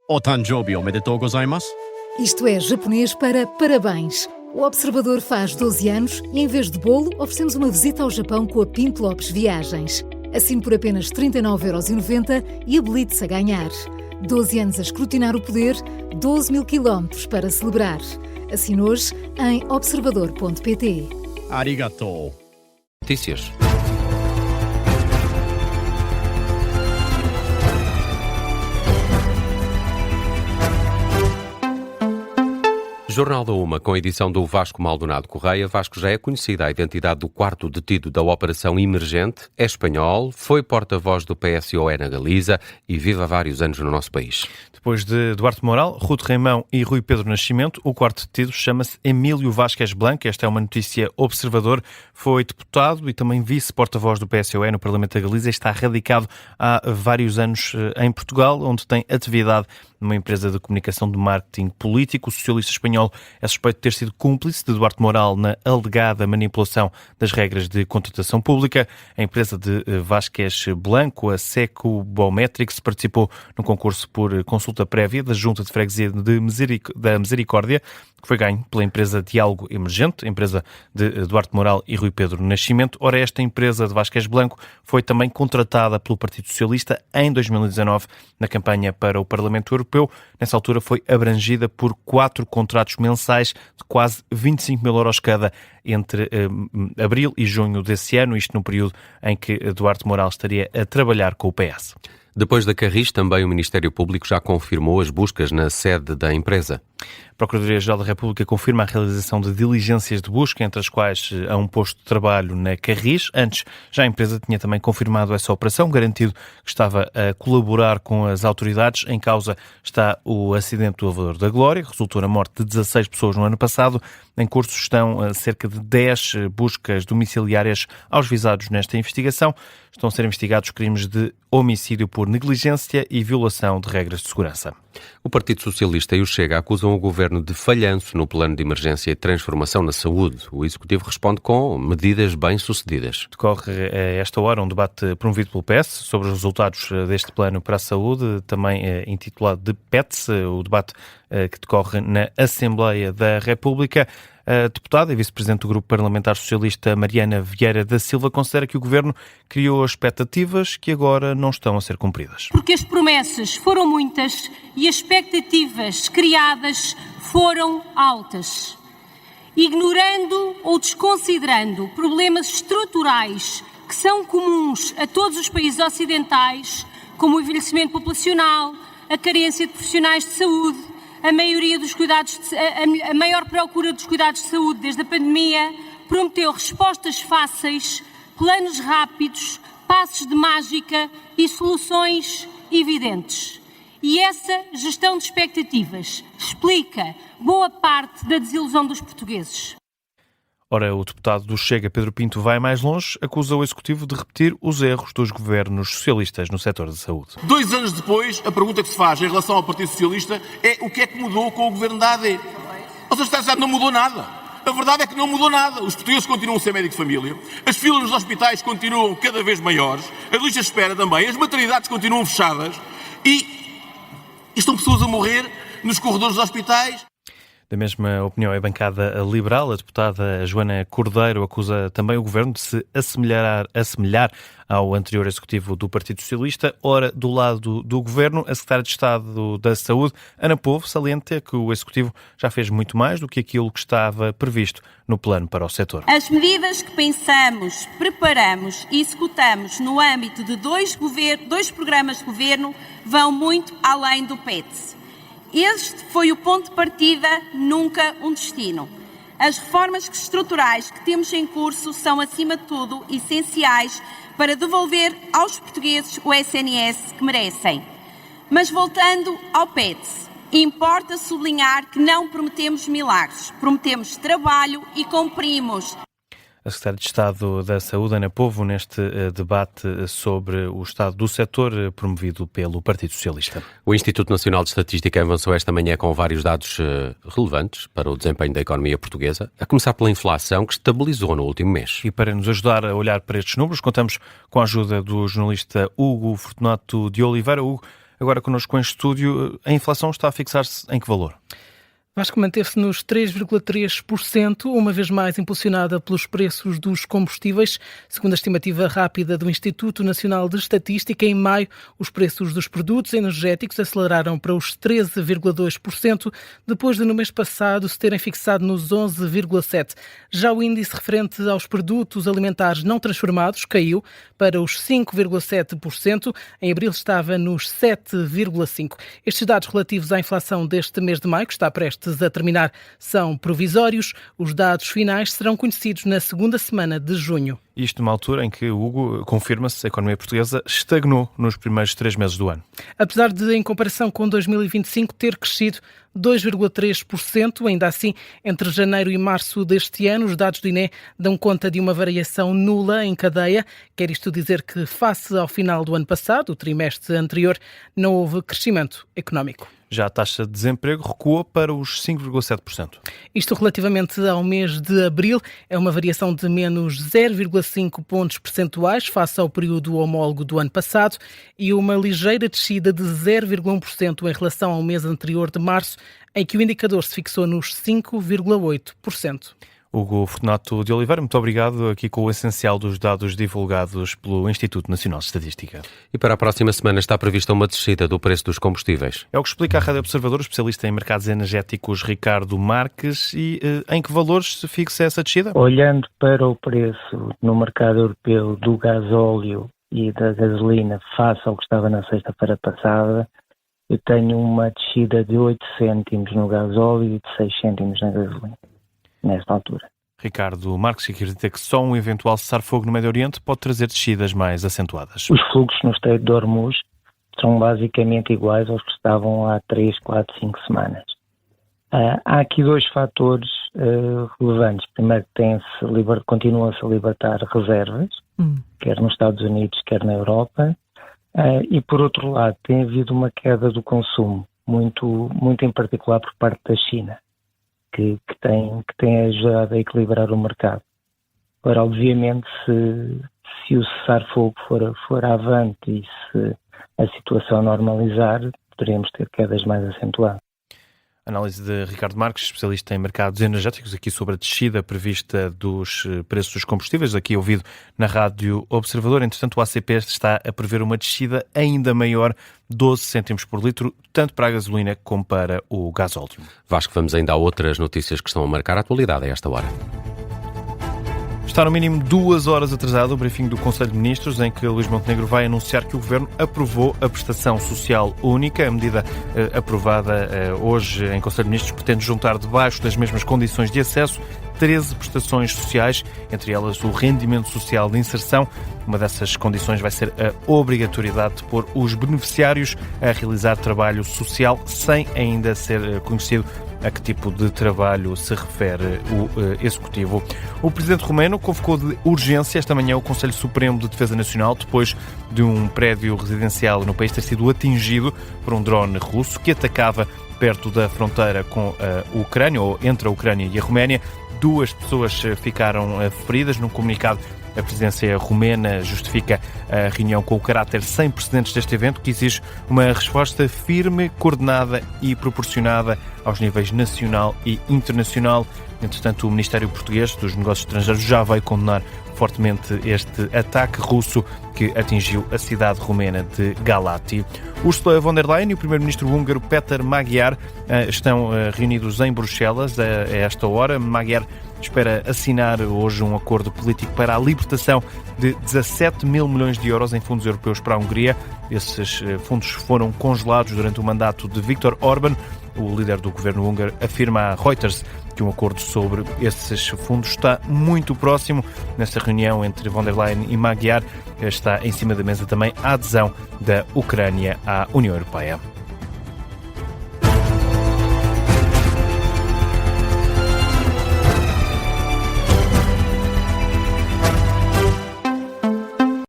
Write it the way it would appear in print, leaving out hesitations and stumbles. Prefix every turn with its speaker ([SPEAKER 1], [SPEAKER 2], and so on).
[SPEAKER 1] O Tanjobi omedetou gozaimasu.
[SPEAKER 2] Isto é japonês para parabéns. O Observador faz 12 anos e, em vez de bolo, oferecemos uma visita ao Japão com a Pinto Lopes Viagens. Assine por apenas 39,90€ e habilite-se a ganhar. 12 anos a escrutinar o poder, 12 mil quilómetros para celebrar. Assine hoje em observador.pt.
[SPEAKER 1] Arigatou.
[SPEAKER 3] Notícias. Jornal da Uma, com a edição do Vasco Maldonado Correia. Vasco já é conhecida a identidade do quarto detido da Operação Emergente, é espanhol, foi porta-voz do PSOE na Galiza e vive há vários anos no nosso país.
[SPEAKER 4] Depois de Duarte Moral, Ruth Reimão e Rui Pedro Nascimento, o quarto detido chama-se Emílio Vázquez Blanco. Esta é uma notícia Observador. Foi deputado e também vice-porta-voz do PSOE no Parlamento da Galiza. Está radicado há vários anos em Portugal, onde tem atividade numa empresa de comunicação de marketing político. O socialista espanhol é suspeito de ter sido cúmplice de Duarte Moral na alegada manipulação das regras de contratação pública. A empresa de Vázquez Blanco, a Seco Biometrics, participou no concurso por consulta prévia da Junta de Freguesia da Misericórdia, que foi ganho pela empresa Diálogo Emergente, a empresa de Duarte Moral e Rui Pedro Nascimento. Ora, esta empresa de Vázquez Blanco foi também contratada pelo Partido Socialista em 2019 na campanha para o Parlamento Europeu. Nessa altura foi abrangida por 4 contratos mensais de quase 25 mil euros cada entre abril e junho desse ano, isto no período em que Duarte Moral estaria a trabalhar com o PS.
[SPEAKER 3] Depois da Carris, também o Ministério Público já confirmou as buscas na sede da empresa.
[SPEAKER 4] A Procuradoria-Geral da República confirma a realização de diligências de busca, entre as quais há um posto de trabalho na Carris. Antes, já a empresa tinha também confirmado essa operação, garantido que estava a colaborar com as autoridades. Em causa está o acidente do elevador da Glória, que resultou na morte de 16 pessoas no ano passado. Em curso estão cerca de 10 buscas domiciliárias aos visados nesta investigação. Estão a ser investigados crimes de homicídio por negligência e violação de regras de segurança.
[SPEAKER 3] O Partido Socialista e o Chega acusam o Governo de falhanço no plano de emergência e transformação na saúde. O Executivo responde com medidas bem-sucedidas.
[SPEAKER 4] Decorre a esta hora um debate promovido pelo PS sobre os resultados deste plano para a saúde, também intitulado de PETS, o debate que decorre na Assembleia da República. A deputada e vice-presidente do Grupo Parlamentar Socialista, Mariana Vieira da Silva, considera que o Governo criou expectativas que agora não estão a ser cumpridas.
[SPEAKER 5] Porque as promessas foram muitas e as expectativas criadas foram altas. Ignorando ou desconsiderando problemas estruturais que são comuns a todos os países ocidentais, como o envelhecimento populacional, a carência de profissionais de saúde, a maior procura dos cuidados de saúde desde a pandemia, prometeu respostas fáceis, planos rápidos, passos de mágica e soluções evidentes. E essa gestão de expectativas explica boa parte da desilusão dos portugueses.
[SPEAKER 4] Ora, o deputado do Chega, Pedro Pinto, vai mais longe, acusa o Executivo de repetir os erros dos governos socialistas no setor da saúde.
[SPEAKER 6] 2 anos depois, a pergunta que se faz em relação ao Partido Socialista é o que é que mudou com o governo da AD. Ou seja, não mudou nada. A verdade é que não mudou nada. Os portugueses continuam a ser médico de família, as filas nos hospitais continuam cada vez maiores, as listas de espera também, as maternidades continuam fechadas e estão pessoas a morrer nos corredores dos hospitais.
[SPEAKER 4] Da mesma opinião é a bancada liberal. A deputada Joana Cordeiro acusa também o Governo de se assemelhar ao anterior Executivo do Partido Socialista. Ora, do lado do Governo, a Secretária de Estado da Saúde, Ana Povo, salienta que o Executivo já fez muito mais do que aquilo que estava previsto no plano para o setor.
[SPEAKER 7] As medidas que pensamos, preparamos e executamos no âmbito de dois programas de governo vão muito além do PETS. Este foi o ponto de partida, nunca um destino. As reformas estruturais que temos em curso são, acima de tudo, essenciais para devolver aos portugueses o SNS que merecem. Mas voltando ao PETS, importa sublinhar que não prometemos milagres, prometemos trabalho e cumprimos.
[SPEAKER 4] A Secretária de Estado da Saúde, Ana Povo, neste debate sobre o estado do setor promovido pelo Partido Socialista.
[SPEAKER 3] O Instituto Nacional de Estatística avançou esta manhã com vários dados relevantes para o desempenho da economia portuguesa, a começar pela inflação, que estabilizou no último mês.
[SPEAKER 4] E para nos ajudar a olhar para estes números, contamos com a ajuda do jornalista Hugo Fortunato de Oliveira. Hugo, Agora connosco em estúdio, a inflação está a fixar-se em que valor?
[SPEAKER 8] Vasco manteve-se nos 3,3%, uma vez mais impulsionada pelos preços dos combustíveis. Segundo a estimativa rápida do Instituto Nacional de Estatística, em maio, os preços dos produtos energéticos aceleraram para os 13,2%, depois de no mês passado se terem fixado nos 11,7%. Já o índice referente aos produtos alimentares não transformados caiu para os 5,7%. Em abril estava nos 7,5%. Estes dados relativos à inflação deste mês de maio, que está prestes a terminar, são provisórios. Os dados finais serão conhecidos na segunda semana de junho.
[SPEAKER 4] Isto numa altura em que, Hugo, confirma-se, a economia portuguesa estagnou nos primeiros 3 meses do ano.
[SPEAKER 8] Apesar de, em comparação com 2025, ter crescido 2,3%, ainda assim, entre janeiro e março deste ano, os dados do INE dão conta de uma variação nula em cadeia. Quer isto dizer que, face ao final do ano passado, o trimestre anterior, não houve crescimento económico.
[SPEAKER 4] Já a taxa de desemprego recua para os 5,7%.
[SPEAKER 8] Isto relativamente ao mês de abril é uma variação de menos 0,5 pontos percentuais face ao período homólogo do ano passado e uma ligeira descida de 0,1% em relação ao mês anterior de março, em que o indicador se fixou nos 5,8%.
[SPEAKER 4] Hugo Fortunato de Oliveira, muito obrigado aqui com o essencial dos dados divulgados pelo Instituto Nacional de Estatística.
[SPEAKER 3] E para a próxima semana está prevista uma descida do preço dos combustíveis.
[SPEAKER 4] É o que explica a Rádio Observador, especialista em mercados energéticos Ricardo Marques. E em que valores se fixa essa descida?
[SPEAKER 9] Olhando para o preço no mercado europeu do gasóleo e da gasolina face ao que estava na sexta-feira passada, eu tenho uma descida de 8 cêntimos no gasóleo e de 6 cêntimos na gasolina, nesta altura.
[SPEAKER 4] Ricardo Marques, que acredita que só um eventual cessar-fogo no Médio Oriente pode trazer descidas mais acentuadas.
[SPEAKER 9] Os fluxos no Estreito de Hormuz são basicamente iguais aos que estavam há 3, 4, 5 semanas. Há aqui 2 fatores relevantes. Primeiro, continuam-se a libertar reservas, quer nos Estados Unidos, quer na Europa. E, por outro lado, tem havido uma queda do consumo, muito em particular por parte da China, que tem ajudado a equilibrar o mercado. Ora, obviamente, se o cessar-fogo for avante e se a situação normalizar, poderemos ter quedas mais acentuadas.
[SPEAKER 4] Análise de Ricardo Marques, especialista em mercados energéticos, aqui sobre a descida prevista dos preços dos combustíveis, aqui ouvido na Rádio Observador. Entretanto, o ACP está a prever uma descida ainda maior, 12 cêntimos por litro, tanto para a gasolina como para o gasóleo.
[SPEAKER 3] Vasco, vamos ainda a outras notícias que estão a marcar a atualidade a esta hora.
[SPEAKER 4] Está no mínimo 2 horas atrasado o briefing do Conselho de Ministros, em que Luís Montenegro vai anunciar que o Governo aprovou a prestação social única. A medida aprovada hoje em Conselho de Ministros pretende juntar debaixo das mesmas condições de acesso 13 prestações sociais, entre elas o rendimento social de inserção. Uma dessas condições vai ser a obrigatoriedade de pôr os beneficiários a realizar trabalho social sem ainda ser conhecido a que tipo de trabalho se refere o Executivo. O Presidente romeno convocou de urgência esta manhã o Conselho Supremo de Defesa Nacional depois de um prédio residencial no país ter sido atingido por um drone russo que atacava perto da fronteira com a Ucrânia, ou entre a Ucrânia e a Roménia. 2 pessoas ficaram feridas. Num comunicado, a presidência romena justifica a reunião com o caráter sem precedentes deste evento, que exige uma resposta firme, coordenada e proporcionada aos níveis nacional e internacional. Entretanto, o Ministério Português dos Negócios Estrangeiros já veio condenar fortemente este ataque russo que atingiu a cidade romena de Galati. Ursula von der Leyen e o primeiro-ministro húngaro Péter Magyar estão reunidos em Bruxelas a esta hora. Magyar espera assinar hoje um acordo político para a libertação de 17 mil milhões de euros em fundos europeus para a Hungria. Esses fundos foram congelados durante o mandato de Viktor Orbán. O líder do governo húngaro afirma à Reuters que um acordo sobre esses fundos está muito próximo. Nesta reunião entre von der Leyen e Magyar está em cima da mesa também a adesão da Ucrânia à União Europeia.